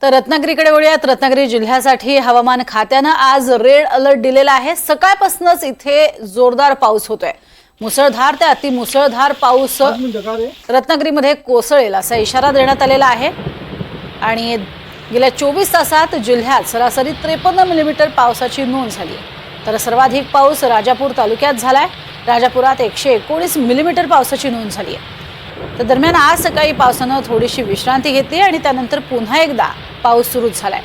तर रत्नागिरीकडे वळूयात। रत्नागिरी जिल्ह्यासाठी हवामान खात्याने आज रेड अलर्ट दिलेला आहे। सकाळपासूनच इथे जोरदार पाऊस होतोय। मुसळधार ते अतिमुसळधार पाऊस रत्नागिरीमध्ये कोसळेल असा इशारा देण्यात आलेला आहे। आणि गेल्या 24 तासात जिल्ह्यात सरासरी 53 मिलीमीटर पावसाची नोंद झाली आहे। तर सर्वाधिक पाऊस राजापूर तालुक्यात झालाय। राजापुरात 119 मिलीमीटर पावसाची नोंद झाली आहे। तर दरम्यान आज सकाळी पावसाने थोडीशी विश्रांती घेतली आणि त्यानंतर पुन्हा एकदा पाऊस सुरू झालाय।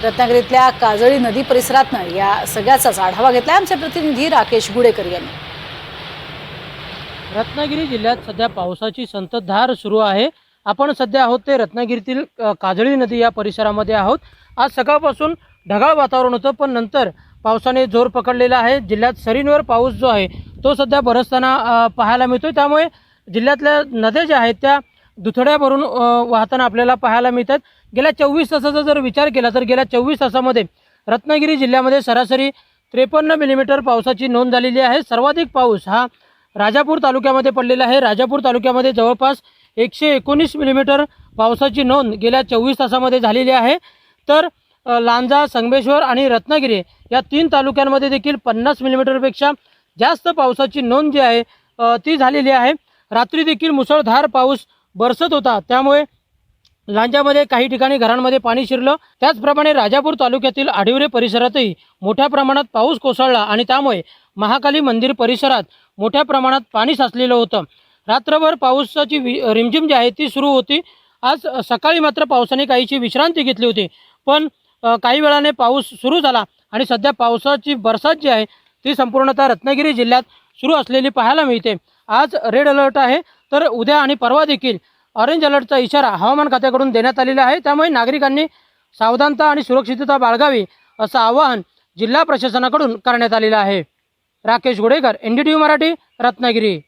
रत्नागिरीतल्या काजळी नदी परिसरातनं या सगळ्याचाच आढावा घेतलाय आमचे प्रतिनिधी राकेश गुडेकर यांनी। रत्नागिरी जिल्ह्यात सध्या पावसाची संततधार सुरू आहे। आपण सध्या आहोत ते रत्नागिरीतील काजळी नदी या परिसरामध्ये आहोत। आज सकाळपासून ढगाळ वातावरण होतं, पण नंतर पावसाने जोर पकडलेला आहे। जिल्ह्यात सरींवर पाऊस जो आहे तो सध्या बरसताना पाहायला मिळतोय। त्यामुळे जिल्ह्यातल्या नद्या ज्या आहेत त्या दुथड्या भरून वाहताना आपल्याला पाहायला मिळतात। गेल्या 24 तासाचा जर विचार केला तर गेल्या 24 तासामध्ये रत्नागिरी जिल्ह्यामध्ये सरासरी 53 मिलीमीटर पावसाची नोंद झालेली आहे। सर्वाधिक पाऊस हा राजापूर तालुक्यामध्ये पडलेला आहे। राजापूर तालुक्यामध्ये जवळपास 119 मिलीमीटर पावसाची नोंद गेल्या 24 तासामध्ये झालेली आहे। तर लांजा, संगमेश्वर आणि रत्नागिरी या 3 तालुक्यांमध्ये देखील 50 मिलीमीटरपेक्षा जास्त पावसाची नोंद जी आहे ती झालेली आहे। रात्री देखील मुसळधार पाऊस बरसत होता, त्यामुळे लांजामध्ये काही ठिकाणी घरांमध्ये पाणी शिरलं। त्याचप्रमाणे राजापूर तालुक्यातील आडिवरे परिसरातही मोठ्या प्रमाणात पाऊस कोसळला आणि त्यामुळे महाकाली मंदिर परिसरात मोठ्या प्रमाणात पाणी साचलेलं होतं। रात्रभर पावसाची रिमझिम जी आहे ती सुरू होती। आज सकाळी मात्र पावसाने काहीशी विश्रांती घेतली होती, पण काही वेळाने पाऊस सुरू झाला आणि सध्या पावसाची बरसात जी आहे ती संपूर्णतः रत्नागिरी जिल्ह्यात सुरू असलेली पाहायला मिळते। आज रेड अलर्ट आहे, तर उद्या आणि परवा देखील ऑरेंज अलर्टचा इशारा हवामान खात्याकडून देण्यात आलेला आहे। त्यामुळे नागरिकांनी सावधानता आणि सुरक्षितता बाळगावी असं आवाहन जिल्हा प्रशासनाकडून करण्यात आलेलं आहे। राकेश गुडेकर, NDTV मराठी, रत्नागिरी।